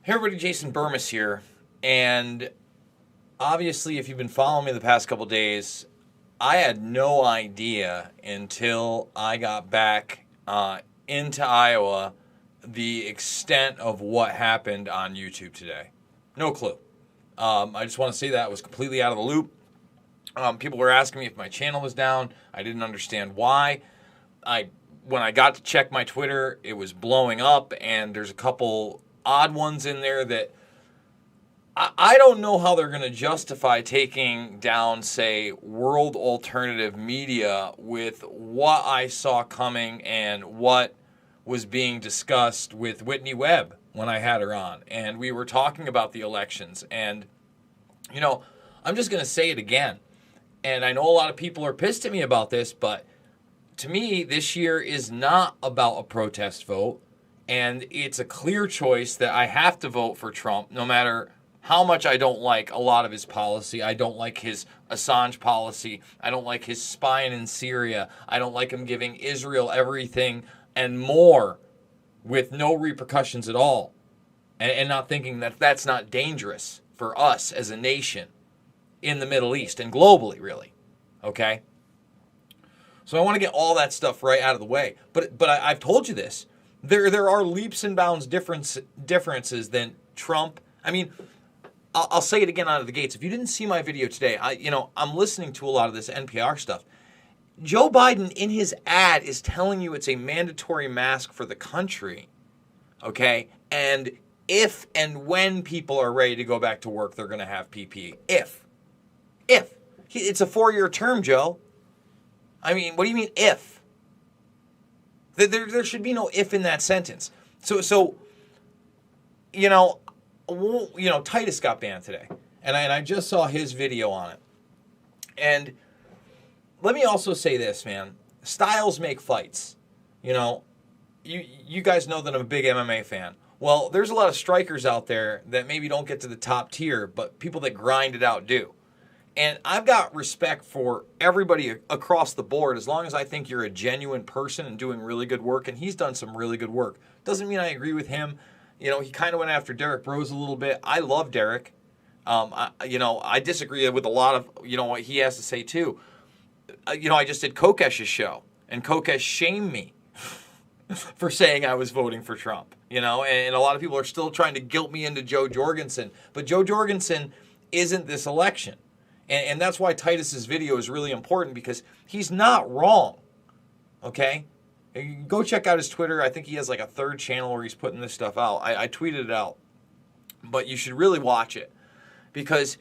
Hey everybody, Jason Burmis here, and obviously if you've been following me the past couple days, I had no idea until I got back into Iowa the extent of what happened on YouTube today. No clue. I just want to say that I was completely out of the loop. People were asking me if my channel was down. I didn't understand why. When I got to check my Twitter, it was blowing up, and there's a couple odd ones in there that I don't know how they're going to justify taking down, say, World Alternative Media with what I saw coming and what was being discussed with Whitney Webb when I had her on. And we were talking about the elections. And, you know, I'm just going to say it again. And I know a lot of people are pissed at me about this, but to me, this year is not about a protest vote. And it's a clear choice that I have to vote for Trump, no matter how much I don't like a lot of his policy. I don't like his Assange policy. I don't like his spying in Syria. I don't like him giving Israel everything and more with no repercussions at all. And not thinking that that's not dangerous for us as a nation in the Middle East and globally, really. Okay? So I want to get all that stuff right out of the way. But I've told you this. There are leaps and bounds differences than Trump. I mean, I'll say it again out of the gates. If you didn't see my video today, I'm listening to a lot of this NPR stuff. Joe Biden in his ad is telling you it's a mandatory mask for the country. Okay? And if and when people are ready to go back to work, they're going to have PPE. If. It's a 4-year term, Joe. I mean, what do you mean if? There should be no if in that sentence. So Titus got banned today, and I just saw his video on it. And let me also say this, man. Styles make fights. You guys know that I'm a big MMA fan. Well, there's a lot of strikers out there that maybe don't get to the top tier, but people that grind it out do. And I've got respect for everybody across the board as long as I think you're a genuine person and doing really good work. And he's done some really good work. Doesn't mean I agree with him. He kind of went after Derek Rose a little bit. I love Derek. I disagree with a lot of, what he has to say too. I just did Kokesh's show, and Kokesh shamed me for saying I was voting for Trump. And a lot of people are still trying to guilt me into Joe Jorgensen. But Joe Jorgensen isn't this election. And that's why Titus's video is really important, because he's not wrong, okay? Go check out his Twitter. I think he has like a third channel where he's putting this stuff out. I tweeted it out. But you should really watch it, because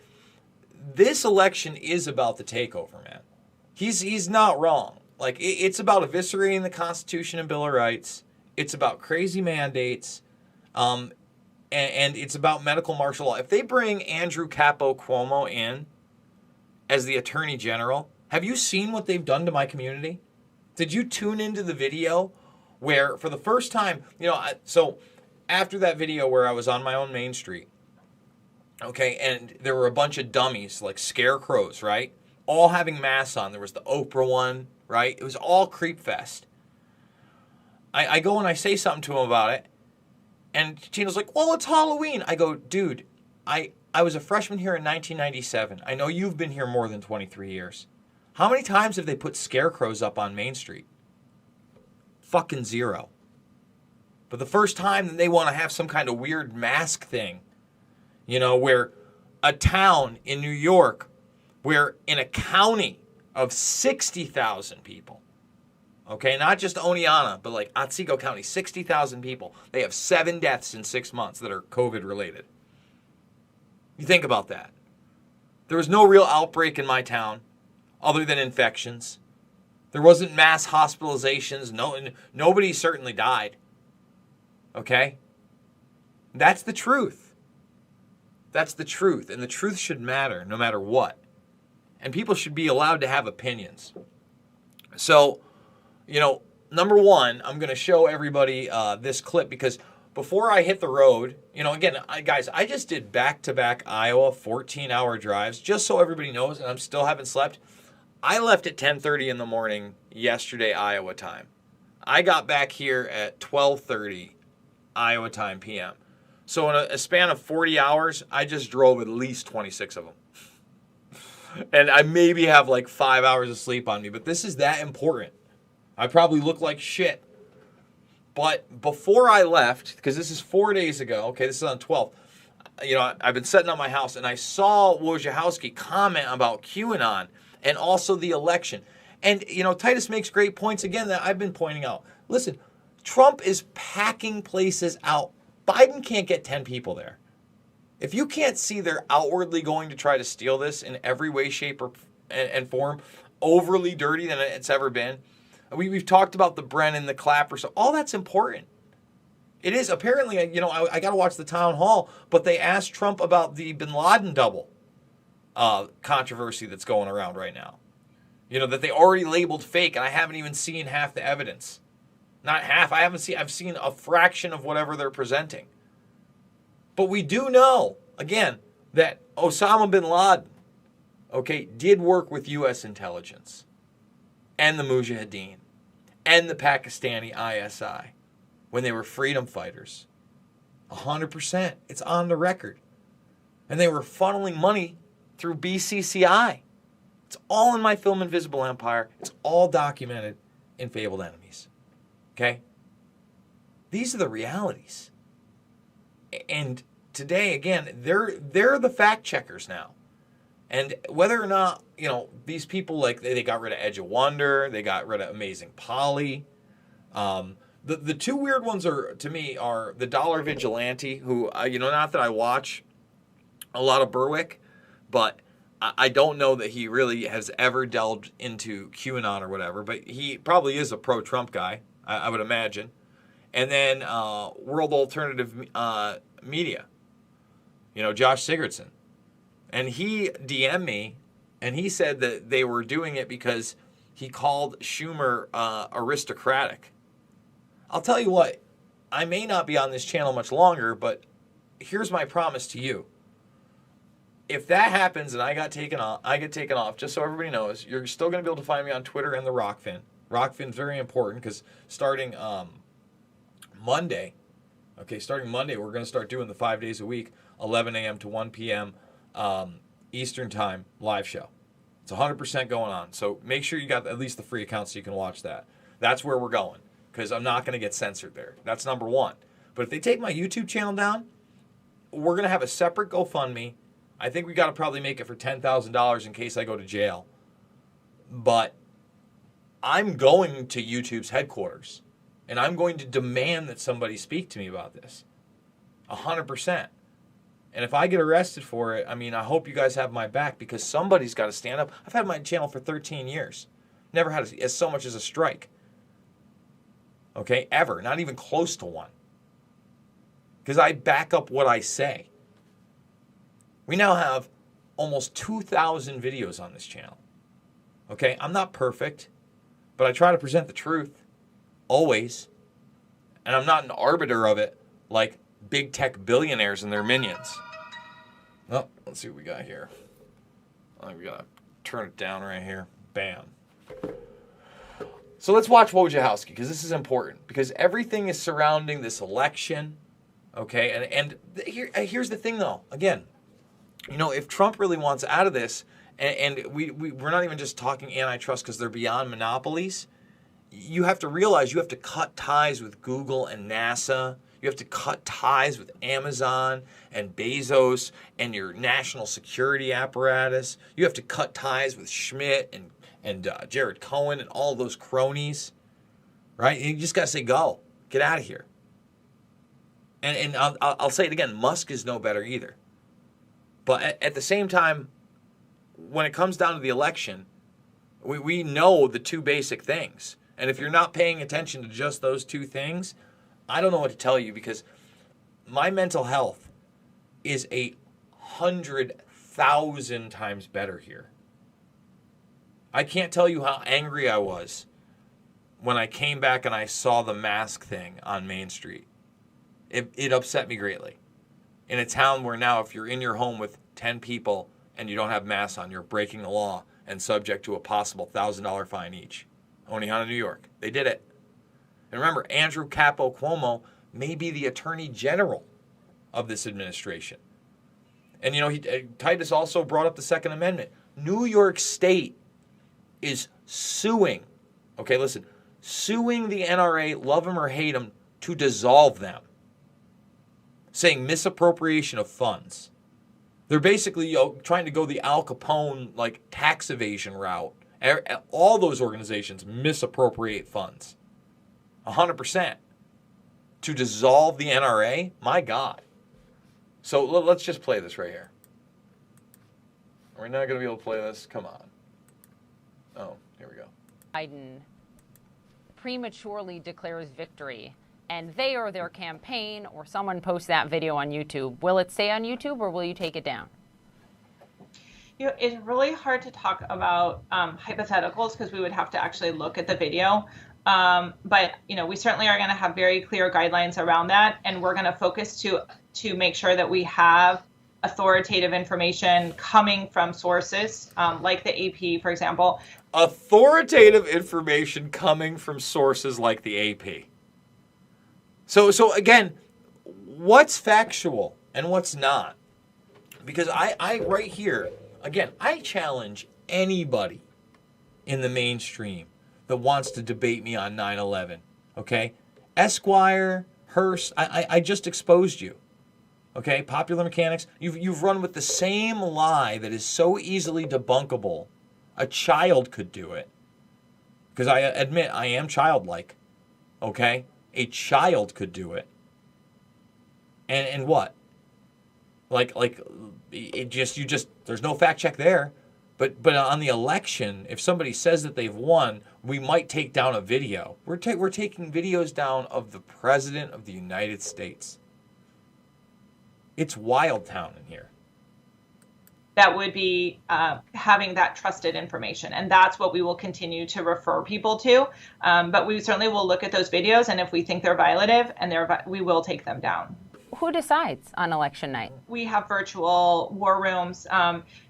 this election is about the takeover, man. He's not wrong. Like, it's about eviscerating the Constitution and Bill of Rights. It's about crazy mandates. And it's about medical martial law. If they bring Andrew Capo Cuomo in as the Attorney General, have you seen what they've done to my community? Did you tune into the video where, for the first time, so after that video where I was on my own main street, okay, and there were a bunch of dummies, like scarecrows, right? All having masks on. There was the Oprah one, right? It was all creep fest. I go and I say something to him about it, and Tina's like, well, it's Halloween. I go, dude, I was a freshman here in 1997. I know you've been here more than 23 years. How many times have they put scarecrows up on Main Street? Fucking zero. But the first time they want to have some kind of weird mask thing, where a town in New York, where in a county of 60,000 people, okay, not just Oneonta, but like Otsego County, 60,000 people, they have 7 deaths in 6 months that are COVID related. You think about that. There was no real outbreak in my town other than infections. There wasn't mass hospitalizations. Nobody certainly died. Okay? That's the truth. That's the truth. And the truth should matter no matter what. And people should be allowed to have opinions. So, number one, I'm going to show everybody this clip, because before I hit the road, again, guys, I just did back-to-back Iowa 14-hour drives, just so everybody knows, and I still haven't slept. I left at 10:30 in the morning yesterday, Iowa time. I got back here at 12:30 Iowa time PM. So in a span of 40 hours, I just drove at least 26 of them. And I maybe have like 5 hours of sleep on me, but this is that important. I probably look like shit. But before I left, because this is 4 days ago, okay, this is on 12th, I've been setting up my house, and I saw Wojciechowski comment about QAnon and also the election. And, Titus makes great points, again, that I've been pointing out. Listen, Trump is packing places out. Biden can't get 10 people there. If you can't see they're outwardly going to try to steal this in every way, shape, and form, overly dirty than it's ever been. We've talked about the Brennan, the Clapper, so all that's important. It is. Apparently, I got to watch the town hall, but they asked Trump about the bin Laden double controversy that's going around right now. That they already labeled fake, and I haven't even seen half the evidence. Not half. I've seen a fraction of whatever they're presenting. But we do know, again, that Osama bin Laden, did work with U.S. intelligence and the Mujahideen and the Pakistani ISI when they were freedom fighters. 100%. It's on the record. And they were funneling money through BCCI. It's all in my film Invisible Empire. It's all documented in Fabled Enemies. Okay? These are the realities. And today, again, they're the fact checkers now. And whether or not, these people, like, they got rid of Edge of Wonder, they got rid of Amazing Polly. The two weird ones to me are the Dollar Vigilante, who, not that I watch a lot of Berwick, but I don't know that he really has ever delved into QAnon or whatever, but he probably is a pro-Trump guy, I would imagine. And then World Alternative Media, Josh Sigurdson. And he DM'd me, and he said that they were doing it because he called Schumer aristocratic. I'll tell you what, I may not be on this channel much longer, but here's my promise to you. If that happens and I get taken off, just so everybody knows, you're still going to be able to find me on Twitter and the Rockfin. Rockfin's very important because starting Monday, we're going to start doing the 5 days a week, 11 a.m. to 1 p.m. Eastern Time live show. It's 100% going on. So make sure you got at least the free account so you can watch that. That's where we're going because I'm not going to get censored there. That's number one. But if they take my YouTube channel down, we're going to have a separate GoFundMe. I think we got to probably make it for $10,000 in case I go to jail. But I'm going to YouTube's headquarters, and I'm going to demand that somebody speak to me about this. 100%. And if I get arrested for it, I hope you guys have my back because somebody's got to stand up. I've had my channel for 13 years. Never had so much as a strike. Okay, ever. Not even close to one. Because I back up what I say. We now have almost 2,000 videos on this channel. Okay, I'm not perfect, but I try to present the truth. Always. And I'm not an arbiter of it like big tech billionaires and their minions. Well, let's see what we got here. I think we got to turn it down right here. Bam. So let's watch Wojciechowski because this is important because everything is surrounding this election. Okay, and here's the thing though. Again, if Trump really wants out of this, and we're not even just talking antitrust because they're beyond monopolies, you have to realize you have to cut ties with Google and NASA. You have to cut ties with Amazon and Bezos and your national security apparatus. You have to cut ties with Schmidt and Jared Cohen and all those cronies, right? You just got to say, go. Get out of here. And I'll say it again, Musk is no better either. But at the same time, when it comes down to the election, we know the two basic things. And if you're not paying attention to just those two things, I don't know what to tell you because my mental health is 100,000 times better here. I can't tell you how angry I was when I came back and I saw the mask thing on Main Street. It upset me greatly. In a town where now if you're in your home with 10 people and you don't have masks on, you're breaking the law and subject to a possible $1,000 fine each. Onehana, New York. They did it. And remember, Andrew Capo Cuomo may be the Attorney General of this administration. And, you know, Titus also brought up the Second Amendment. New York State is suing, okay, listen, suing the NRA, love them or hate them, to dissolve them, saying misappropriation of funds. They're basically, you know, trying to go the Al Capone, like, tax evasion route. All those organizations misappropriate funds. 100%. To dissolve the NRA? My God. So let's just play this right here. We're not going to be able to play this? Come on. Oh, here we go. Biden prematurely declares victory, and they or their campaign or someone posts that video on YouTube. Will it stay on YouTube, or will you take it down? You know, it's really hard to talk about hypotheticals because we would have to actually look at the video. But, you know, we certainly are going to have very clear guidelines around that, and we're going to focus to make sure that we have authoritative information coming from sources like the AP, for example. Authoritative information coming from sources like the AP. So again, what's factual and what's not? Because I right here, again, I challenge anybody in the mainstream that wants to debate me on 9/11, okay? Esquire, Hearst, I just exposed you, okay? Popular Mechanics, you've run with the same lie that is so easily debunkable. A child could do it. Because I admit, I am childlike, okay? A child could do it. And what? Like it just, there's no fact check there. But on the election, if somebody says that they've won, we might take down a video. We're taking videos down of the President of the United States. It's wild town in here. That would be having that trusted information. And that's what we will continue to refer people to. But we certainly will look at those videos, and if we think they're violative, we will take them down. Who decides on election night? We have virtual war rooms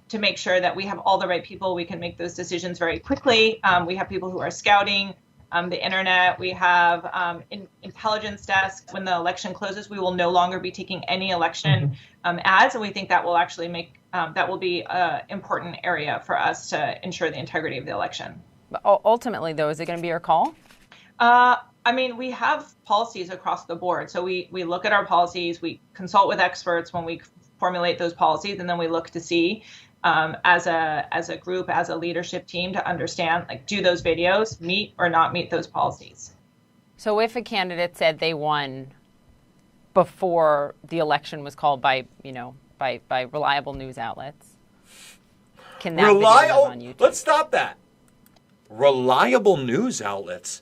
to make sure that we have all the right people. We can make those decisions very quickly. We have people who are scouting the internet. We have intelligence desks. When the election closes, we will no longer be taking any election ads, and we think that will actually that will be an important area for us to ensure the integrity of the election. But ultimately, though, is it going to be your call? I mean, we have policies across the board. So we look at our policies, we consult with experts when we formulate those policies, and then we look to see as a group, as a leadership team, to understand, like, do those videos meet or not meet those policies? So if a candidate said they won before the election was called by reliable news outlets, can that video live on YouTube? Let's stop that. Reliable news outlets?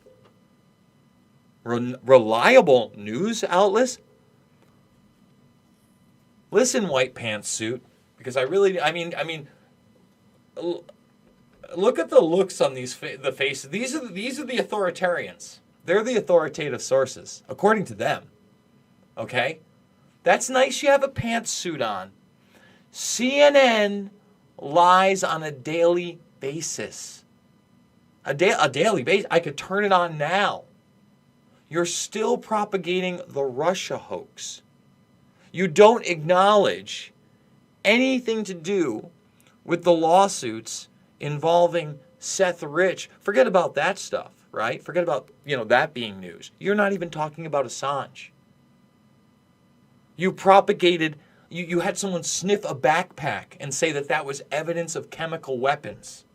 Reliable news outlets? Listen, white pants suit, because I mean, look at the looks on the faces. These are the authoritarians. They're the authoritative sources, according to them. Okay? That's nice you have a pantsuit on. CNN lies on a daily basis. A daily basis. I could turn it on now. You're still propagating the Russia hoax. You don't acknowledge anything to do with the lawsuits involving Seth Rich. Forget about that stuff, right? Forget about, that being news. You're not even talking about Assange. You propagated, you had someone sniff a backpack and say that was evidence of chemical weapons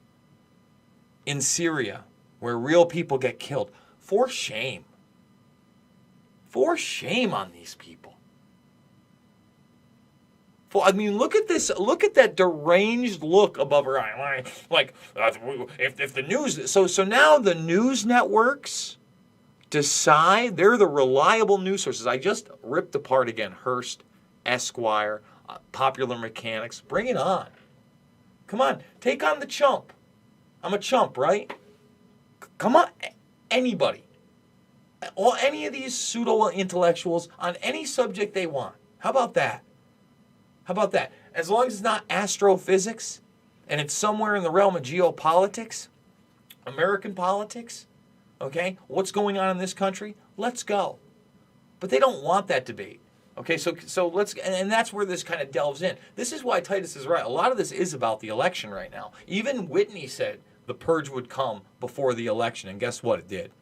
in Syria, where real people get killed. For shame. For shame on these people. I mean, look at this. Look at that deranged look above her eye. Like, if the news... So now the news networks decide. They're the reliable news sources. I just ripped apart again Hearst, Esquire, Popular Mechanics. Bring it on. Come on. Take on the chump. I'm a chump, right? Come on. Anybody. Or any of these pseudo-intellectuals on any subject they want. How about that? How about that? As long as it's not astrophysics and it's somewhere in the realm of geopolitics, American politics, okay, what's going on in this country, let's go. But they don't want that debate. Okay, so let's, and that's where this kind of delves in. This is why Titus is right. A lot of this is about the election right now. Even Whitney said the purge would come before the election, and guess what? It did.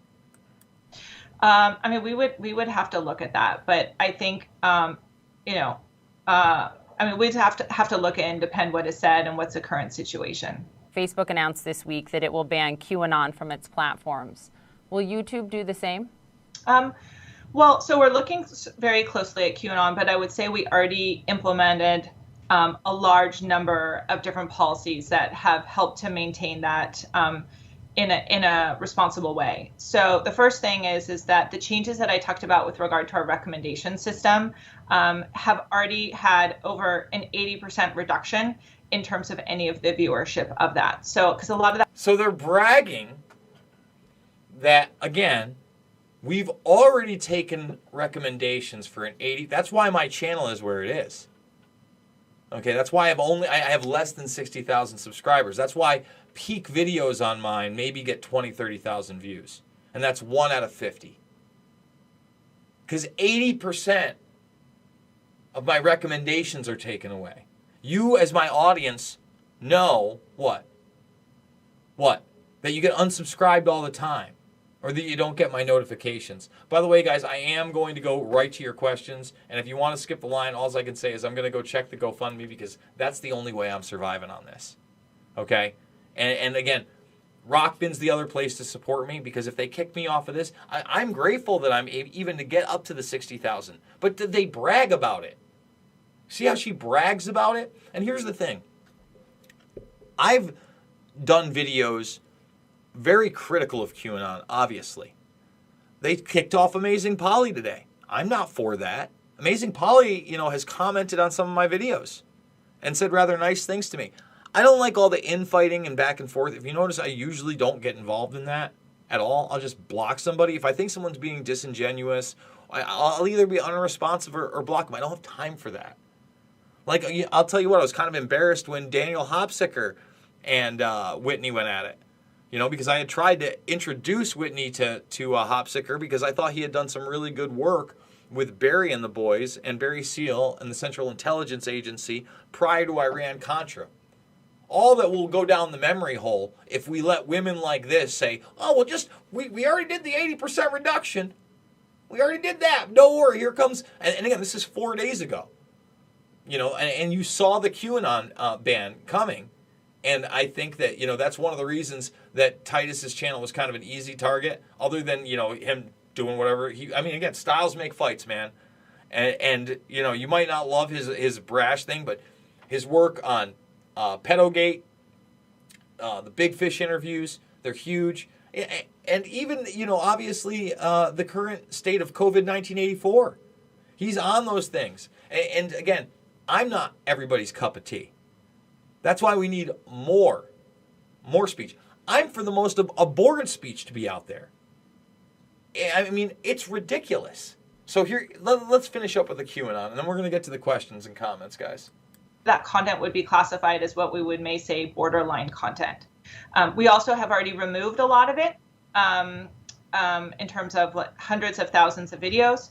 I mean, we would have to look at that, but I think I mean, we'd have to look and depend what is said and what's the current situation. Facebook announced this week that it will ban QAnon from its platforms. Will YouTube do the same? Well, so we're looking very closely at QAnon, but I would say we already implemented a large number of different policies that have helped to maintain that in a responsible way. So the first thing is that the changes that I talked about with regard to our recommendation system have already had over an 80% reduction in terms of any of the viewership of that. So because a lot of that. So they're bragging that, again, we've already taken recommendations for an 80. That's why my channel is where it is. Okay, that's why I have less than 60,000 subscribers. That's why peak videos on mine maybe get 20, 30,000 views. And that's 1 out of 50. Because 80% of my recommendations are taken away. You, as my audience, know what? What? That you get unsubscribed all the time. Or that you don't get my notifications. By the way, guys, I am going to go right to your questions. And if you want to skip the line, all I can say is I'm going to go check the GoFundMe because that's the only way I'm surviving on this. Okay? And again, Rockbin's the other place to support me because if they kick me off of this, I'm grateful that I'm even to get up to the 60,000. But did they brag about it? See how she brags about it? And here's the thing. I've done videos very critical of QAnon, obviously. They kicked off Amazing Polly today. I'm not for that. Amazing Polly, has commented on some of my videos and said rather nice things to me. I don't like all the infighting and back and forth. If you notice, I usually don't get involved in that at all. I'll just block somebody. If I think someone's being disingenuous, I'll either be unresponsive or block them. I don't have time for that. Like, I'll tell you what, I was kind of embarrassed when Daniel Hopsicker and Whitney went at it. Because I had tried to introduce Whitney to Hopsicker because I thought he had done some really good work with Barry and the boys and Barry Seal and the Central Intelligence Agency prior to Iran-Contra. All that will go down the memory hole if we let women like this say, oh, well, we already did the 80% reduction. We already did that. Don't worry, here comes, and again, this is 4 days ago. And you saw the QAnon ban coming. And I think that, that's one of the reasons that Titus's channel was kind of an easy target, other than, him doing whatever. Again, styles make fights, man. And you might not love his brash thing, but his work on Pedogate, the Big Fish interviews, they're huge. And even, obviously, the current state of COVID-1984. He's on those things. And again, I'm not everybody's cup of tea. That's why we need more speech. I'm for the most abhorrent speech to be out there. It's ridiculous. So here, let's finish up with the QAnon, and then we're going to get to the questions and comments, guys. That content would be classified as what we may say borderline content. We also have already removed a lot of it in terms of hundreds of thousands of videos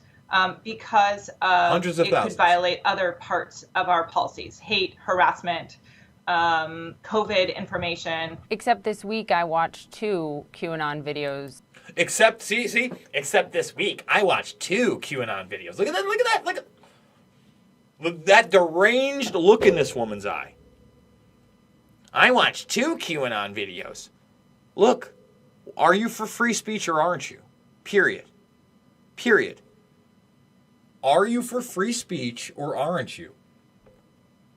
because it could violate other parts of our policies, hate, harassment, COVID information. Except this week I watched 2 QAnon videos. Except this week I watched 2 QAnon videos. Look at that. Look at that deranged look in this woman's eye. I watched 2 QAnon videos. Look, are you for free speech or aren't you? Period. Are you for free speech or aren't you?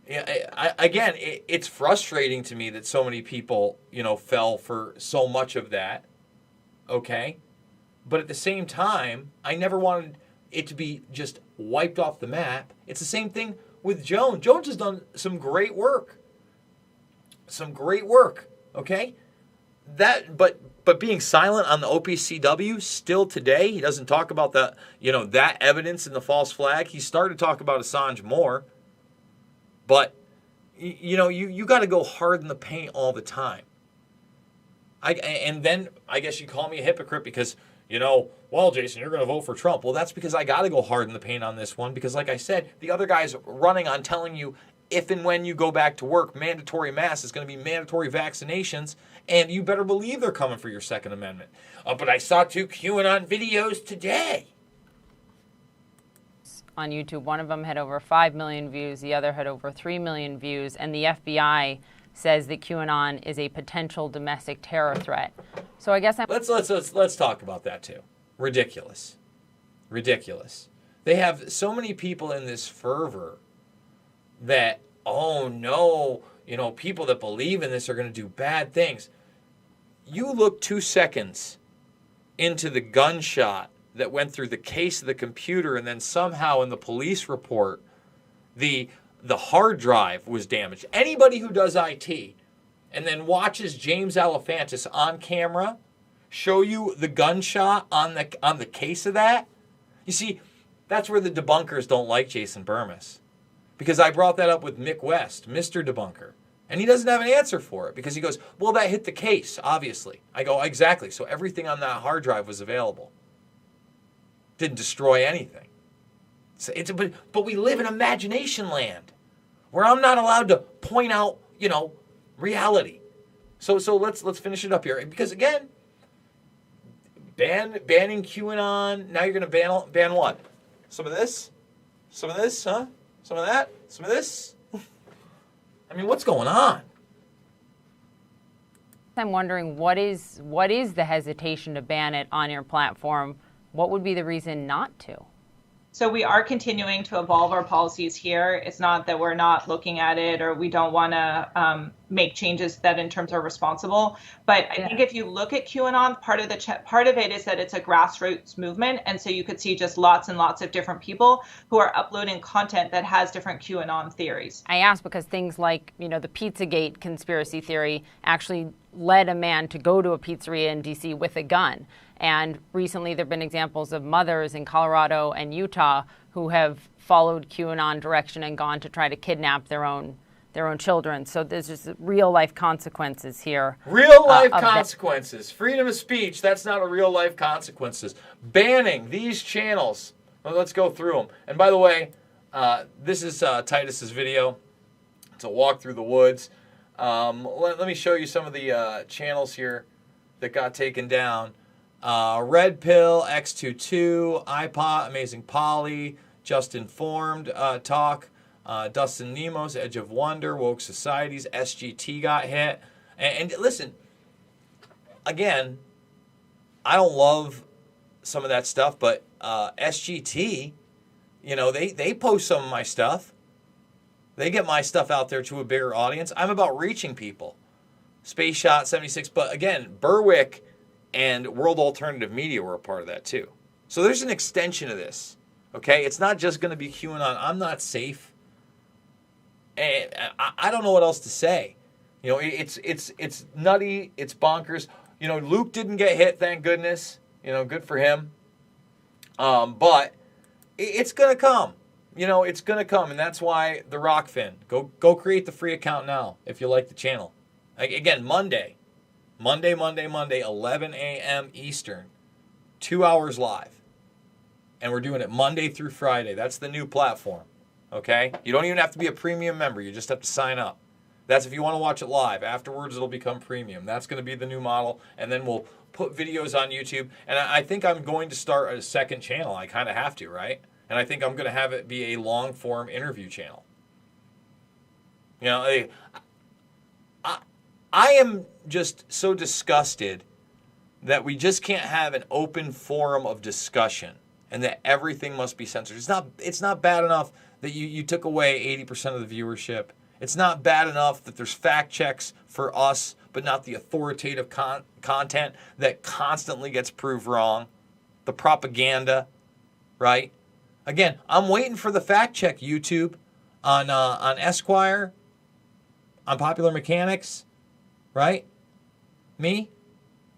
Again, it's frustrating to me that so many people, fell for so much of that. Okay? But at the same time, I never wanted it to be just wiped off the map. It's the same thing with Jones. Jones has done some great work. Okay? But being silent on the OPCW still today, he doesn't talk about that evidence in the false flag. He started to talk about Assange more. But, you got to go hard in the paint all the time. And then I guess you call me a hypocrite because, well, Jason, you're going to vote for Trump. Well, that's because I got to go hard in the paint on this one because, like I said, the other guy's running on telling you if and when you go back to work, mandatory masks is going to be mandatory vaccinations, and you better believe they're coming for your Second Amendment. But I saw 2 QAnon videos today. On YouTube, one of them had over 5 million views, the other had over 3 million views, and the FBI says that QAnon is a potential domestic terror threat. So I guess let's talk about that too. Ridiculous. They have so many people in this fervor that, oh no, people that believe in this are going to do bad things. You look 2 seconds into the gunshot that went through the case of the computer, and then somehow in the police report, the hard drive was damaged. Anybody who does IT and then watches James Alefantis on camera show you the gunshot on the case of that, you see, that's where the debunkers don't like Jason Burmis. Because I brought that up with Mick West, Mr. Debunker. And he doesn't have an answer for it because he goes, well, that hit the case, obviously. I go, exactly. So everything on that hard drive was available. Didn't destroy anything. But we live in imagination land where I'm not allowed to point out, reality. So let's finish it up here. Because again, banning QAnon. Now you're going to ban what? Some of this? Some of this, huh? Some of that? Some of this? I mean, what's going on? I'm wondering what is the hesitation to ban it on your platform? What would be the reason not to? So we are continuing to evolve our policies here. It's not that we're not looking at it or we don't want to make changes that in terms are responsible. But I think if you look at QAnon, part of it is that it's a grassroots movement. And so you could see just lots and lots of different people who are uploading content that has different QAnon theories. I ask because things like, the Pizzagate conspiracy theory actually led a man to go to a pizzeria in D.C. with a gun. And recently there have been examples of mothers in Colorado and Utah who have followed QAnon direction and gone to try to kidnap their own children. So there's just real life consequences here. Real life consequences. Freedom of speech, that's not a real life consequences. Banning these channels. Well, let's go through them. And by the way, this is Titus's video. It's a walk through the woods. Let me show you some of the channels here that got taken down. Red Pill, X22, iPod, Amazing Polly, Just Informed Talk, Dustin Nemos, Edge of Wonder, Woke Societies, SGT got hit. And listen, again, I don't love some of that stuff, but SGT, they post some of my stuff. They get my stuff out there to a bigger audience. I'm about reaching people. Space Shot 76, but again, Berwick and World Alternative Media were a part of that too. So there's an extension of this, okay? It's not just going to be QAnon. I'm not safe. And I don't know what else to say. It's nutty. It's bonkers. Luke didn't get hit, thank goodness. Good for him. But it's going to come. It's going to come, and that's why the Rockfin. Go create the free account now if you like the channel. Again, Monday, 11 a.m. Eastern, 2 hours live. And we're doing it Monday through Friday. That's the new platform, okay? You don't even have to be a premium member. You just have to sign up. That's if you want to watch it live. Afterwards, it'll become premium. That's going to be the new model. And then we'll put videos on YouTube. And I think I'm going to start a second channel. I kind of have to, right? And I think I'm going to have it be a long-form interview channel. I am just so disgusted that we just can't have an open forum of discussion and that everything must be censored. It's not bad enough that you took away 80% of the viewership. It's not bad enough that there's fact checks for us, but not the authoritative content that constantly gets proved wrong. The propaganda, right? Again, I'm waiting for the fact check, YouTube, on Esquire, on Popular Mechanics. Right? Me?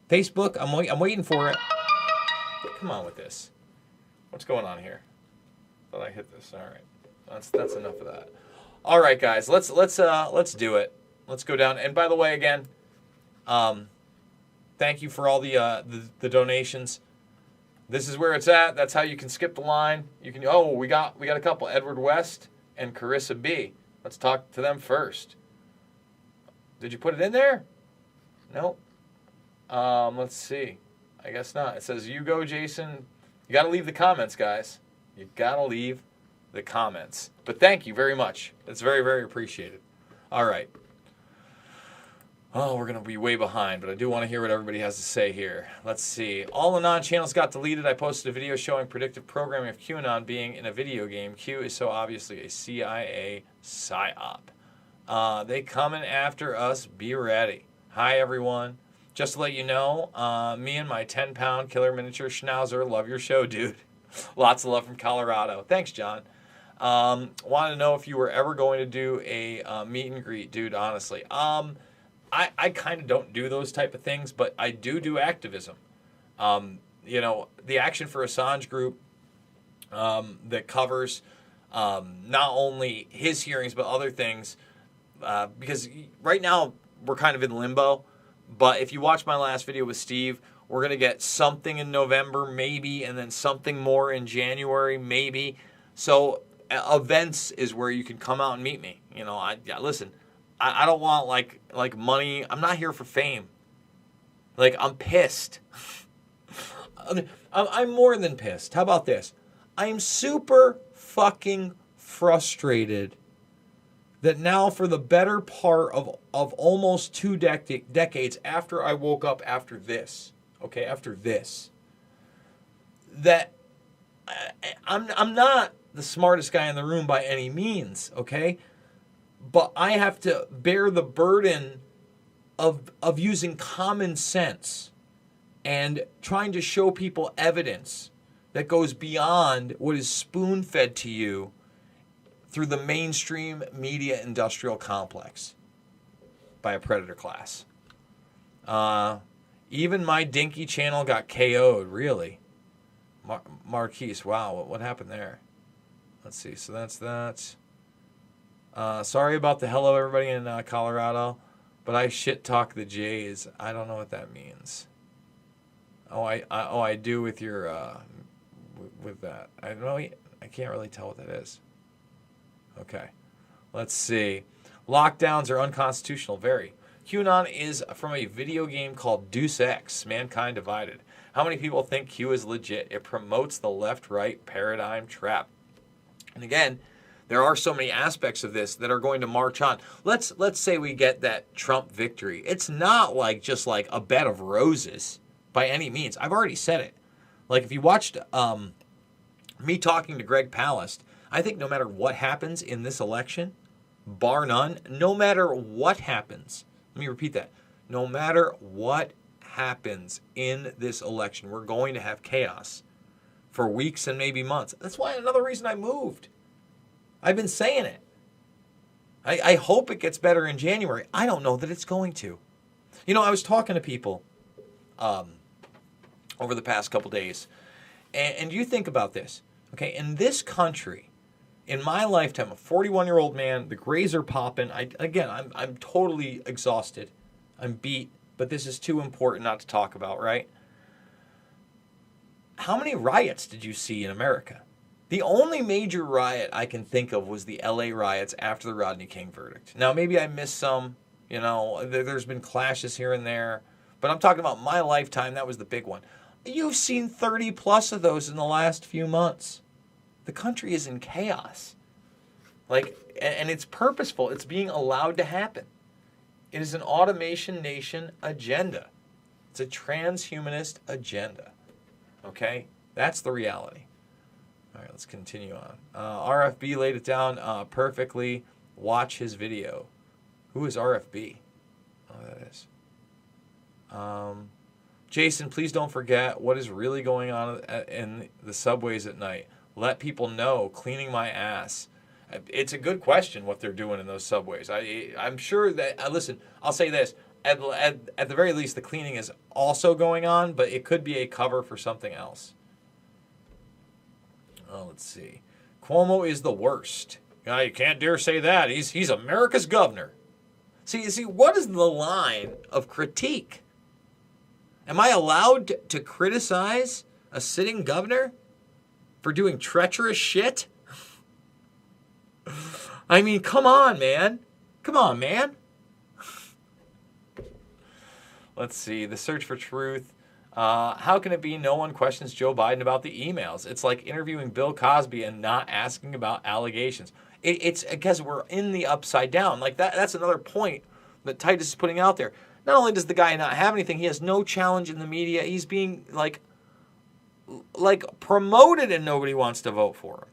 Facebook? I'm waiting for it. Come on with this. What's going on here? Thought I hit this. All right. That's enough of that. All right, guys. Let's do it. Let's go down. And by the way, again, thank you for all the donations. This is where it's at. That's how you can skip the line. You can. Oh, we got a couple. Edward West and Carissa B. Let's talk to them first. Did you put it in there? Nope. Let's see. I guess not. It says, you go, Jason. You got to leave the comments, guys. You got to leave the comments. But thank you very much. It's very, very appreciated. All right. Oh, we're going to be way behind, but I do want to hear what everybody has to say here. Let's see. All the non-channels got deleted. I posted a video showing predictive programming of QAnon being in a video game. Q is so obviously a CIA psyop. They coming after us. Be ready. Hi, everyone. Just to let you know, me and my 10-pound killer miniature schnauzer love your show, dude. Lots of love from Colorado. Thanks, John. Want to know if you were ever going to do a meet and greet, dude, honestly. I kind of don't do those type of things, but I do activism. You know, the Action for Assange group that covers not only his hearings, but other things. Because right now we're kind of in limbo. But if you watch my last video with Steve, we're going to get something in November, maybe, and then something more in January, maybe. So events is where you can come out and meet me. You know, listen, I don't want like money. I'm not here for fame. Like, I'm pissed. I'm more than pissed. How about this? I'm super fucking frustrated that now for the better part of almost 2 decades after I woke up after this, that I'm not the smartest guy in the room by any means, okay? But I have to bear the burden of using common sense and trying to show people evidence that goes beyond what is spoon-fed to you through the mainstream media industrial complex by a predator class. Even my dinky channel got KO'd, really. Marquise, wow, what happened there? Let's see, so that's that. Sorry about the hello, everybody in Colorado, but I shit talk the Jays. I don't know what that means. I do with your, with that. I don't know, I can't really tell what that is. Okay, let's see. Lockdowns are unconstitutional, very. QAnon is from a video game called Deus Ex, Mankind Divided. How many people think Q is legit? It promotes the left-right paradigm trap. And again, there are so many aspects of this that are going to march on. Let's say we get that Trump victory. It's not like just like a bed of roses by any means. I've already said it. Like, if you watched me talking to Greg Palast, I think no matter what happens in this election, bar none, no matter what happens, let me repeat that, no matter what happens in this election, we're going to have chaos for weeks and maybe months. That's why another reason I moved. I've been saying it. I hope it gets better in January. I don't know that it's going to. You know, I was talking to people over the past couple days, and you think about this. Okay, in this country, in my lifetime, a 41-year-old man, the grays are popping. I'm totally exhausted. I'm beat, but this is too important not to talk about, right? How many riots did you see in America? The only major riot I can think of was the LA riots after the Rodney King verdict. Now, maybe I missed some. You know, there's been clashes here and there. But I'm talking about my lifetime. That was the big one. You've seen 30 plus of those in the last few months. The country is in chaos. And it's purposeful. It's being allowed to happen. It is an automation nation agenda. It's a transhumanist agenda. Okay? That's the reality. All right, let's continue on. RFB laid it down perfectly. Watch his video. Who is RFB? Oh, that is. Jason, please don't forget what is really going on in the subways at night. Let people know. Cleaning my ass. It's a good question what they're doing in those subways. I'm sure that, listen, I'll say this. At the very least, the cleaning is also going on, but it could be a cover for something else. Oh, let's see. Cuomo is the worst. You can't dare say that. He's America's governor. See, what is the line of critique? Am I allowed to criticize A sitting governor? For doing treacherous shit? I mean, come on, man. Come on, man. Let's see. The search for truth. How can it be no one questions Joe Biden about the emails? It's like interviewing Bill Cosby and not asking about allegations. It's because we're in the upside down. Like that's another point that Titus is putting out there. Not only does the guy not have anything, he has no challenge in the media. He's being like promoted and nobody wants to vote for him.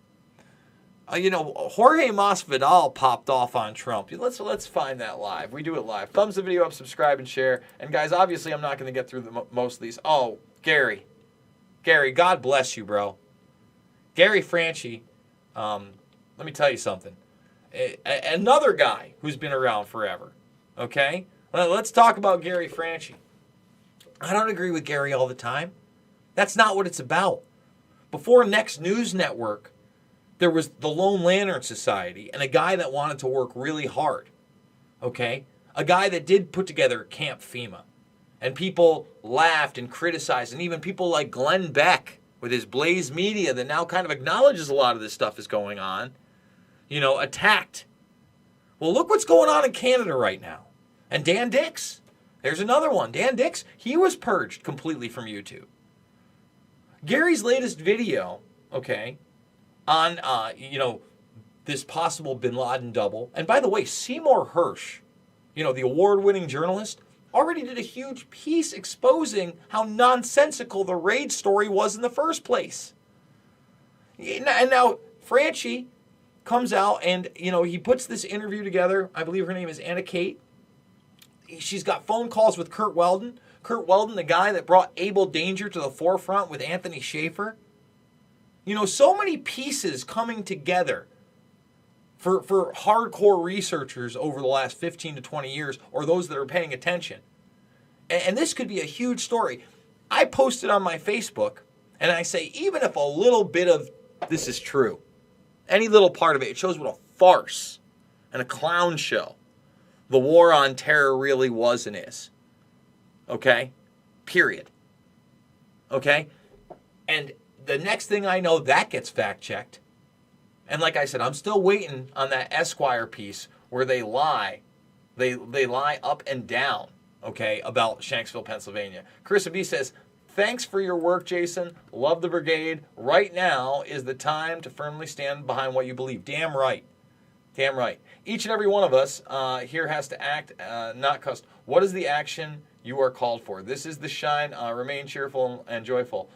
Jorge Masvidal popped off on Trump. Let's find that live. We do it live. Thumbs the video up, subscribe, and share. And guys, obviously I'm not going to get through most of these. Oh, Gary, God bless you, bro. Gary Franchi, let me tell you something. Another guy who's been around forever. Okay? Let's talk about Gary Franchi. I don't agree with Gary all the time. That's not what it's about. Before Next News Network, there was the Lone Lantern Society and a guy that wanted to work really hard. Okay? A guy that did put together Camp FEMA. And people laughed and criticized. And even people like Glenn Beck with his Blaze Media that now kind of acknowledges a lot of this stuff is going on, attacked. Well, look what's going on in Canada right now. And Dan Dix, there's another one. Dan Dix, he was purged completely from YouTube. Gary's latest video, okay, on, this possible bin Laden double. And by the way, Seymour Hersh, the award-winning journalist, already did a huge piece exposing how nonsensical the raid story was in the first place. And now Franchi comes out and, he puts this interview together. I believe her name is Anna Kate. She's got phone calls with Kurt Weldon. Kurt Weldon, the guy that brought Abel Danger to the forefront with Anthony Schaefer. So many pieces coming together for hardcore researchers over the last 15 to 20 years, or those that are paying attention. And this could be a huge story. I posted on my Facebook, and I say, even if a little bit of this is true, any little part of it, it shows what a farce and a clown show the war on terror really was and is. Okay? Period. Okay? And the next thing I know, that gets fact-checked. And like I said, I'm still waiting on that Esquire piece where they lie. They lie up and down, okay, about Shanksville, Pennsylvania. Carissa B says, thanks for your work, Jason. Love the brigade. Right now is the time to firmly stand behind what you believe. Damn right. Damn right. Each and every one of us here has to act, not cuss. What is the action you are called for? This is the shine. Remain cheerful and joyful.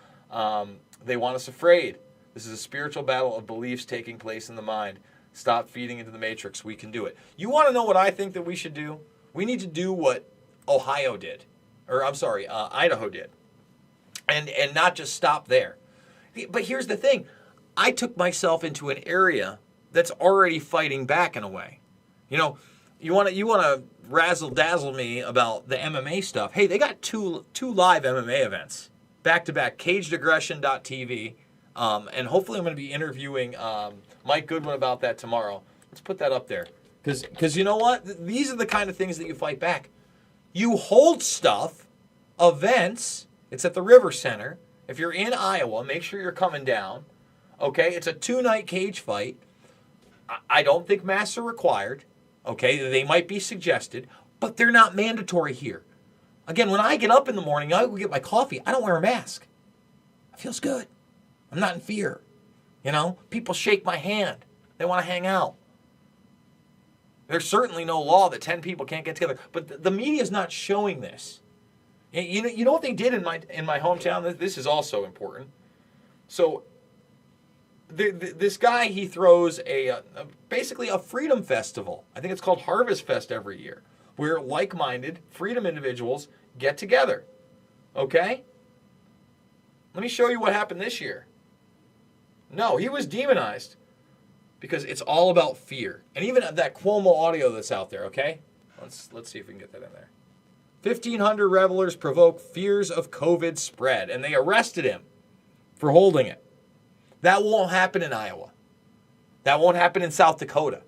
They want us afraid. This is a spiritual battle of beliefs taking place in the mind. Stop feeding into the matrix. We can do it. You want to know what I think that we should do? We need to do what Idaho did. And not just stop there. But here's the thing. I took myself into an area that's already fighting back in a way. You want to razzle dazzle me about the MMA stuff. Hey, they got two live MMA events back to back. CagedAggression.tv, and hopefully I'm going to be interviewing Mike Goodwin about that tomorrow. Let's put that up there because you know what? These are the kind of things that you fight back. You hold stuff, events. It's at the River Center. If you're in Iowa, make sure you're coming down. Okay, it's a 2-night cage fight. I don't think masks are required. Okay, they might be suggested, but they're not mandatory here. Again, when I get up in the morning, I go get my coffee. I don't wear a mask. It feels good. I'm not in fear. People shake my hand. They want to hang out. There's certainly no law that 10 people can't get together, but the media is not showing this. You know what they did in my hometown? This is also important. So this guy, he throws basically a freedom festival. I think it's called Harvest Fest every year, where like-minded freedom individuals get together. Okay? Let me show you what happened this year. No, he was demonized because it's all about fear. And even that Cuomo audio that's out there, okay? Let's see if we can get that in there. 1,500 revelers provoke fears of COVID spread, and they arrested him for holding it. That won't happen in Iowa. That won't happen in South Dakota.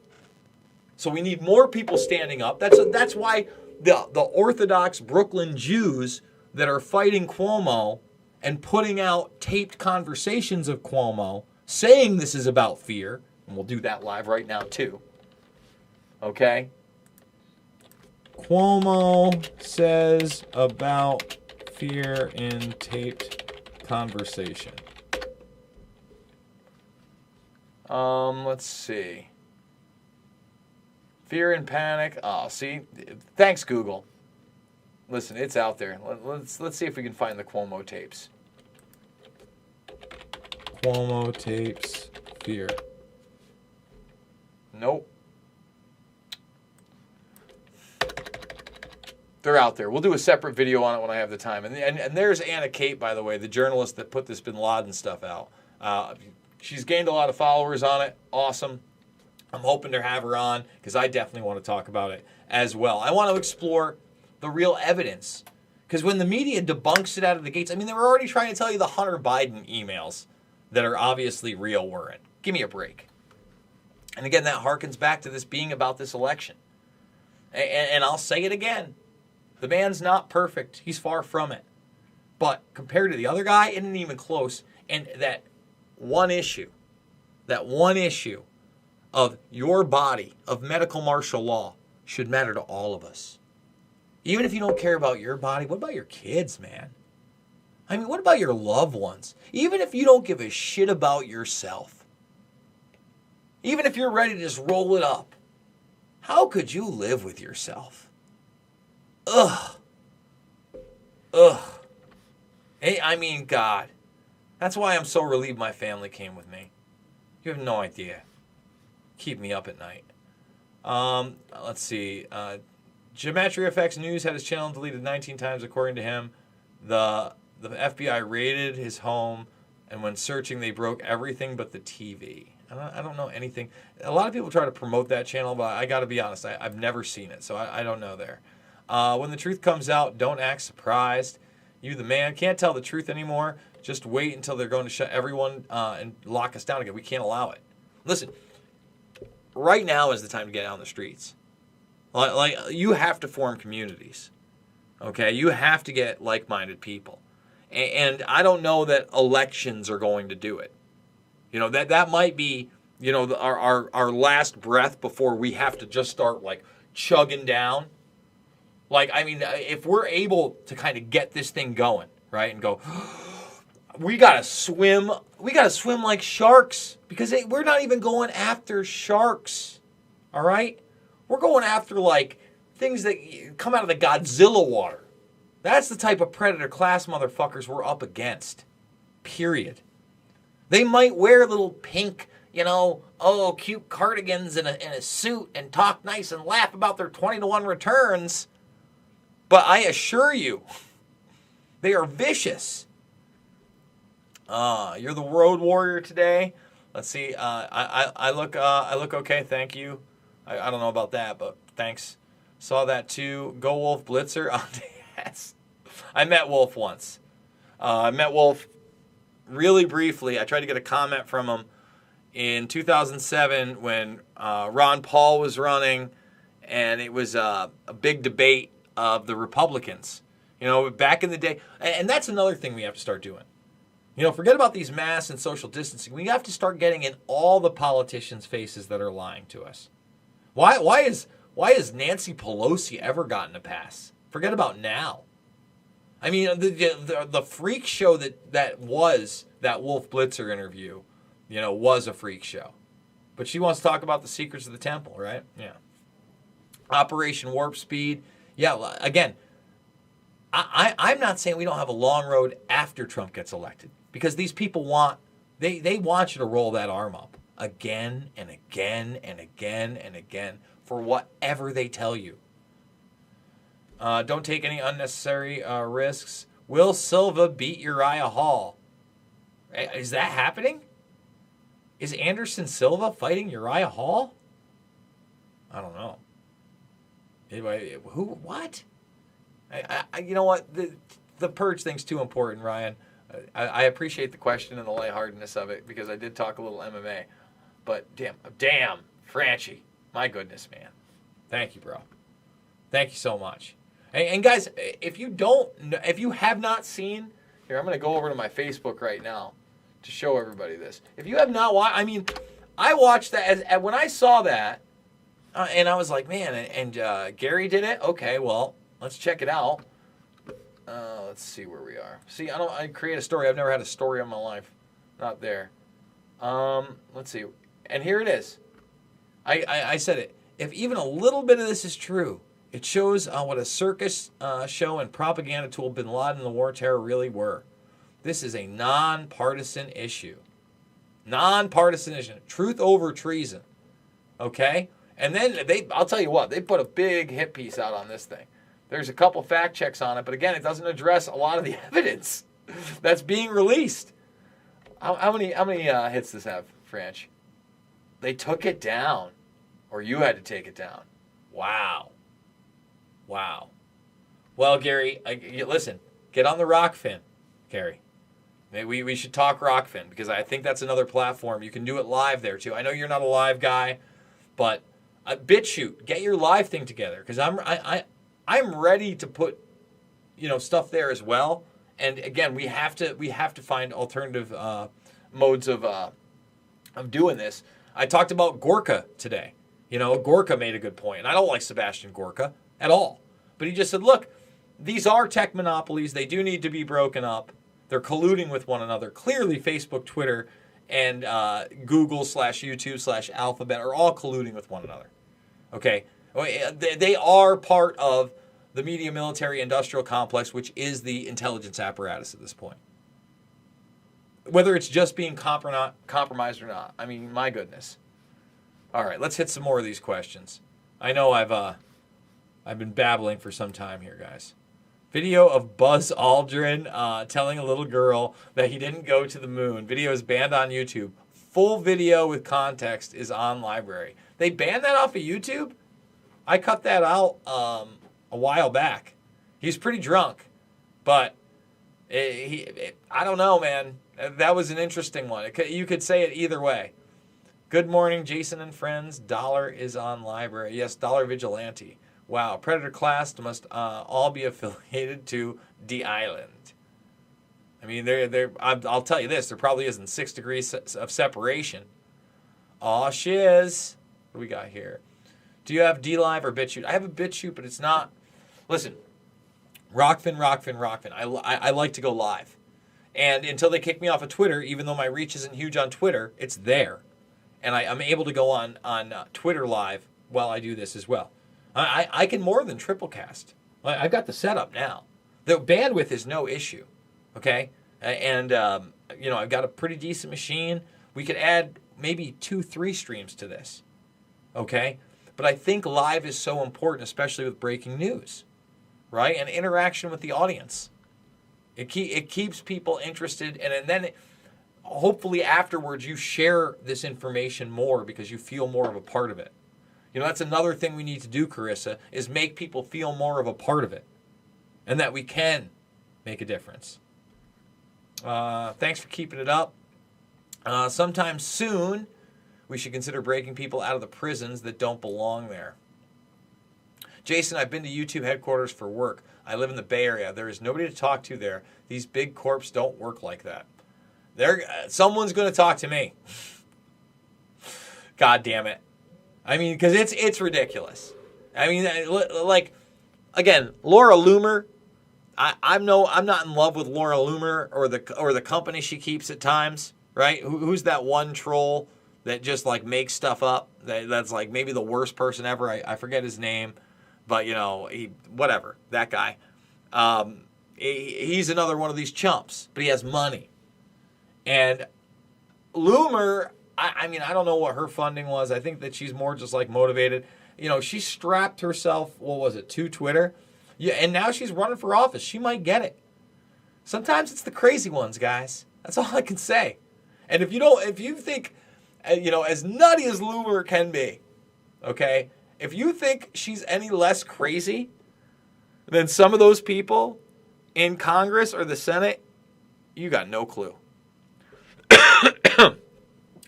So we need more people standing up. That's why the Orthodox Brooklyn Jews that are fighting Cuomo and putting out taped conversations of Cuomo saying this is about fear, and we'll do that live right now too. Okay? Cuomo says about fear in taped conversation. Let's see. Fear and panic. Oh, see? Thanks, Google. Listen, it's out there. Let's see if we can find the Cuomo tapes. Cuomo tapes, fear. Nope. They're out there. We'll do a separate video on it when I have the time. And there's Anna Kate, by the way, the journalist that put this Bin Laden stuff out. She's gained a lot of followers on it. Awesome. I'm hoping to have her on because I definitely want to talk about it as well. I want to explore the real evidence. Because when the media debunks it out of the gates, I mean, they were already trying to tell you the Hunter Biden emails that are obviously real weren't. Give me a break. And again, that harkens back to this being about this election. And I'll say it again. The man's not perfect. He's far from it. But compared to the other guy, it isn't even close. And that one issue of your body, of medical martial law, should matter to all of us. Even if you don't care about your body, what about your kids, man? I mean, what about your loved ones? Even if you don't give a shit about yourself. Even if you're ready to just roll it up. How could you live with yourself? Ugh. Hey, I mean, God. That's why I'm so relieved my family came with me. You have no idea. Keep me up at night. Let's see. Geometry FX News had his channel deleted 19 times, according to him. The FBI raided his home, and when searching, they broke everything but the TV. I don't know anything. A lot of people try to promote that channel, but I got to be honest, I've never seen it, so I don't know there. When the truth comes out, don't act surprised. You, the man, can't tell the truth anymore. Just wait until they're going to shut everyone and lock us down again. We can't allow it. Listen, right now is the time to get out on the streets. Like you have to form communities. Okay? You have to get like-minded people. And I don't know that elections are going to do it. You know, that might be, you know, our last breath before we have to just start, like, chugging down. Like, I mean, if we're able to kind of get this thing going, right, and go, we got to swim like sharks, because we're not even going after sharks, all right? We're going after, like, things that come out of the Godzilla water. That's the type of predator class motherfuckers we're up against, period. They might wear little pink, you know, cute cardigans in a suit and talk nice and laugh about their 20-to-1 returns. But I assure you, they are vicious. You're the road warrior today. Let's see. I look okay. Thank you. I don't know about that, but thanks. Saw that too. Go Wolf Blitzer. Oh, yes. I met Wolf once. I met Wolf really briefly. I tried to get a comment from him in 2007 when Ron Paul was running, and it was a big debate of the Republicans. You know, back in the day. And that's another thing we have to start doing. You know, forget about these masks and social distancing. We have to start getting in all the politicians' faces that are lying to us. Why has Nancy Pelosi ever gotten a pass? Forget about now. I mean, the freak show that was that Wolf Blitzer interview, you know, was a freak show. But she wants to talk about the secrets of the temple, right? Yeah. Operation Warp Speed. Yeah, again, I'm not saying we don't have a long road after Trump gets elected, because these people they want you to roll that arm up again and again and again and again for whatever they tell you. Don't take any unnecessary risks. Will Silva beat Uriah Hall? Is that happening? Is Anderson Silva fighting Uriah Hall? I don't know. Anyway, who? What? You know what? The Purge thing's too important, Ryan. I appreciate the question and the lightheartedness of it, because I did talk a little MMA. But damn, Franchi. My goodness, man. Thank you, bro. Thank you so much. And guys, if you have not seen Here, I'm going to go over to my Facebook right now to show everybody this. If you have not watched, I mean, I watched that when I saw that, and I was like, man, and Gary did it? Okay, well, let's check it out. Let's see where we are. See, I create a story. I've never had a story in my life. Not there. Let's see. And here it is. I said it. If even a little bit of this is true, it shows what a circus show and propaganda tool Bin Laden and the war terror really were. This is a nonpartisan issue. Nonpartisan issue. Truth over treason. Okay? And then I'll tell you what, they put a big hit piece out on this thing. There's a couple fact checks on it, but again, it doesn't address a lot of the evidence that's being released. How many hits does this have, Franch? They took it down, or you had to take it down. Wow. Well, Gary, listen, get on the Rockfin, Gary. Maybe we should talk Rockfin, because I think that's another platform. You can do it live there, too. I know you're not a live guy, but BitChute, get your live thing together, because I'm ready to put, stuff there as well. And again, we have to find alternative modes of doing this. I talked about Gorka today. Gorka made a good point, and I don't like Sebastian Gorka at all. But he just said, look, these are tech monopolies. They do need to be broken up. They're colluding with one another. Clearly, Facebook, Twitter, and Google/YouTube/Alphabet are all colluding with one another. Okay? They are part of the media military industrial complex, which is the intelligence apparatus at this point. Whether it's just being compromised or not. I mean, my goodness. All right, let's hit some more of these questions. I know I've been babbling for some time here, guys. Video of Buzz Aldrin telling a little girl that he didn't go to the moon. Video is banned on YouTube. Full video with context is on library. They banned that off of YouTube? I cut that out a while back. He's pretty drunk, but I don't know, man. That was an interesting one. You could say it either way. Good morning, Jason and friends. Dollar is on library. Yes, Dollar Vigilante. Wow, Predator class must all be affiliated to the island. I mean, I'll tell you this. There probably isn't 6 degrees of separation. Aw, shiz. What do we got here? Do you have DLive or BitChute? I have a BitChute, but it's not. Listen, Rockfin. I like to go live. And until they kick me off of Twitter, even though my reach isn't huge on Twitter, it's there. And I'm able to go on Twitter live while I do this as well. I can more than triplecast. I've got the setup now. The bandwidth is no issue, okay? And, I've got a pretty decent machine. We could add maybe 2-3 streams to this, okay? But I think live is so important, especially with breaking news, right? And interaction with the audience. It keeps people interested, and then hopefully afterwards you share this information more because you feel more of a part of it. That's another thing we need to do, Carissa, is make people feel more of a part of it and that we can make a difference. Thanks for keeping it up. Sometime soon, we should consider breaking people out of the prisons that don't belong there. Jason, I've been to YouTube headquarters for work. I live in the Bay Area. There is nobody to talk to there. These big corps don't work like that. Someone's going to talk to me. God damn it. I mean, because it's ridiculous. I mean, like, again, Laura Loomer. I'm not in love with Laura Loomer or the company she keeps at times, right? Who's that one troll that just like makes stuff up? That's like maybe the worst person ever. I forget his name, but whatever, that guy. He's another one of these chumps, but he has money. And Loomer, I mean, I don't know what her funding was. I think that she's more just like motivated. She strapped herself, to Twitter. Yeah, and now she's running for office. She might get it. Sometimes it's the crazy ones, guys. That's all I can say. And if you think, as nutty as Loomer can be, okay, if you think she's any less crazy than some of those people in Congress or the Senate, you got no clue.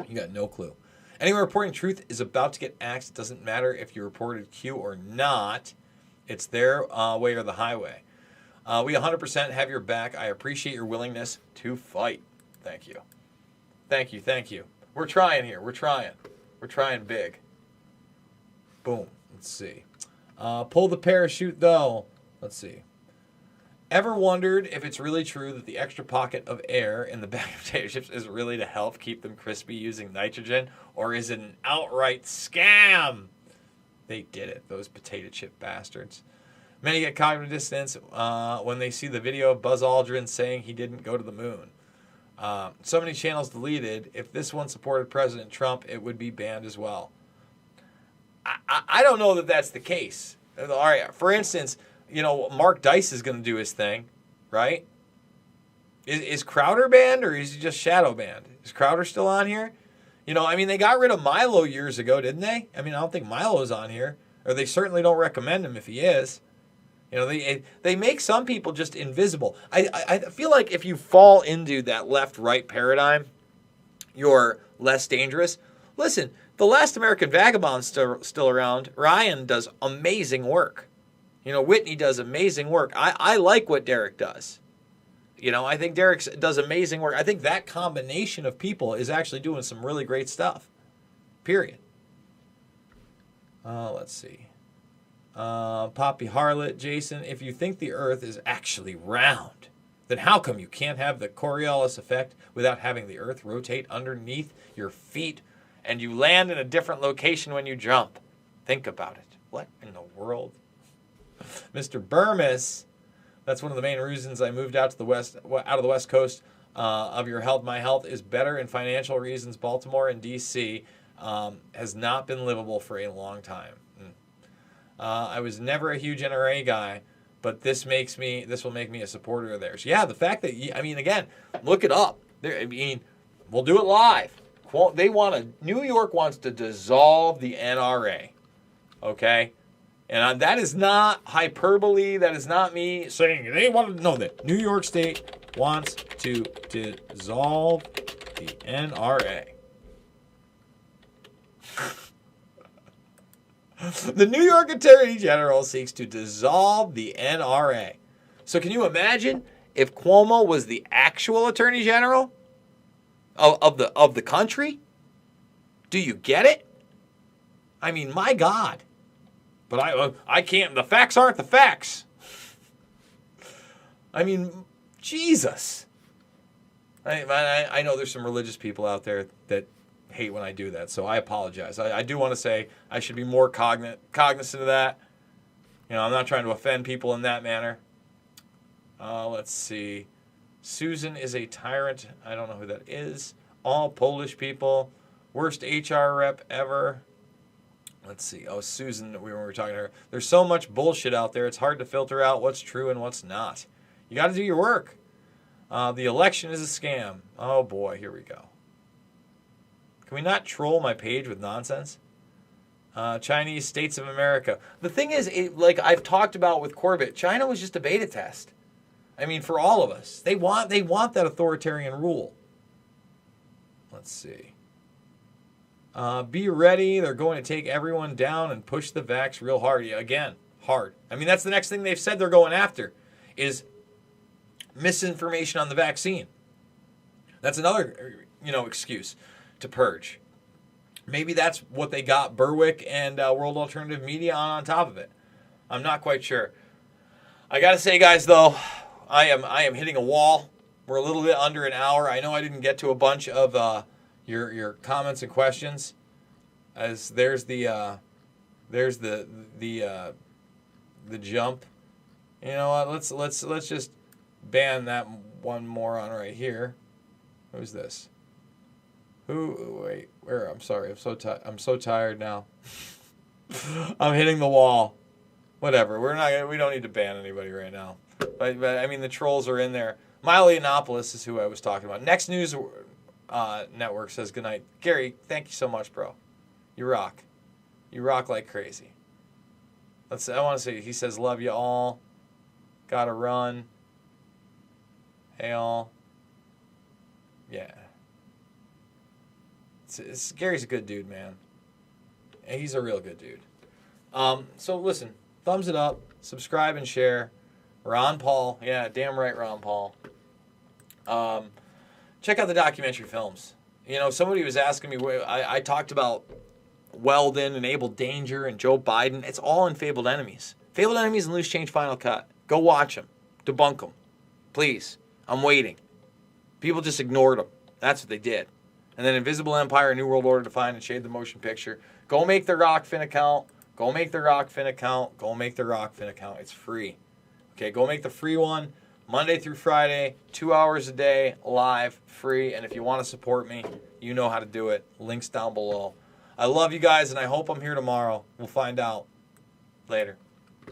You got no clue. Anyone reporting truth is about to get axed. It doesn't matter if you reported Q or not. It's their way or the highway. We 100% have your back. I appreciate your willingness to fight. Thank you. Thank you. Thank you. We're trying here. We're trying. We're trying big. Boom. Let's see. Pull the parachute, though. Let's see. Ever wondered if it's really true that the extra pocket of air in the back of potato chips is really to help keep them crispy using nitrogen? Or is it an outright scam? They did it, those potato chip bastards. Many get cognitive dissonance when they see the video of Buzz Aldrin saying he didn't go to the moon. So many channels deleted. If this one supported President Trump, it would be banned as well. I don't know that that's the case. All right, for instance, Mark Dice is going to do his thing, right? Is Crowder banned or is he just shadow banned? Is Crowder still on here? They got rid of Milo years ago, didn't they? I don't think Milo's on here, or they certainly don't recommend him if he is. They make some people just invisible. I feel like if you fall into that left-right paradigm, you're less dangerous. Listen, the Last American Vagabond's still around. Ryan does amazing work. Whitney does amazing work. I like what Derek does. I think Derek does amazing work. I think that combination of people is actually doing some really great stuff. Period. Let's see. Poppy Harlot, Jason, if you think the Earth is actually round, then how come you can't have the Coriolis effect without having the Earth rotate underneath your feet and you land in a different location when you jump? Think about it. What in the world? Mr. Burmis, that's one of the main reasons I moved out of the West Coast of your health. My health is better in financial reasons. Baltimore and D.C. Has not been livable for a long time. I was never a huge NRA guy, but this will make me a supporter of theirs. Yeah, the fact that, again, look it up. We'll do it live. New York wants to dissolve the NRA. Okay? And that is not hyperbole. That is not me saying they want to know that New York State wants to dissolve the NRA. The New York Attorney General seeks to dissolve the NRA. So can you imagine if Cuomo was the actual Attorney General of the country? Do you get it? My God. But I can't. The facts aren't the facts. Jesus. I know there's some religious people out there that hate when I do that, so I apologize. I do want to say I should be more cognizant of that. I'm not trying to offend people in that manner. Let's see. Susan is a tyrant. I don't know who that is. All Polish people. Worst HR rep ever. Let's see. Oh, Susan, we were talking to her. There's so much bullshit out there. It's hard to filter out what's true and what's not. You got to do your work. The election is a scam. Oh, boy. Here we go. Can we not troll my page with nonsense? Chinese States of America. The thing is, like I've talked about with Corbett, China was just a beta test. For all of us. They want that authoritarian rule. Let's see. Be ready. They're going to take everyone down and push the vax real hard. Yeah, again, hard. That's the next thing they've said they're going after is misinformation on the vaccine. That's another, excuse to purge. Maybe that's what they got Berwick and World Alternative Media on top of it. I'm not quite sure. I got to say, guys, though, I am hitting a wall. We're a little bit under an hour. I know I didn't get to a bunch of your comments and questions. As there's the jump. You know what? Let's just ban that one moron right here. Who's this? Wait, where? I'm sorry. I'm so tired now. I'm hitting the wall. Whatever. We don't need to ban anybody right now. But the trolls are in there. Milo Yiannopoulos is who I was talking about. Next News Network says goodnight. Gary, thank you so much, bro. You rock. You rock like crazy. I want to say, he says, love you all. Gotta run. Hey all. Yeah. Gary's a good dude, man. And he's a real good dude. So listen, thumbs it up, subscribe and share. Ron Paul. Yeah, damn right, Ron Paul. Check out the documentary films. You know, somebody was asking me, I talked about Weldon and Abel Danger and Joe Biden. It's all in Fabled Enemies. Fabled Enemies and Loose Change Final Cut. Go watch them. Debunk them. Please. I'm waiting. People just ignored them. That's what they did. And then Invisible Empire, New World Order Defined, and Shade the Motion Picture. Go make the Rockfin account. Go make the Rockfin account. Go make the Rockfin account. It's free. Okay, go make the free one. Monday through Friday, 2 hours a day, live, free. And if you want to support me, you know how to do it. Links down below. I love you guys, and I hope I'm here tomorrow. We'll find out. Later.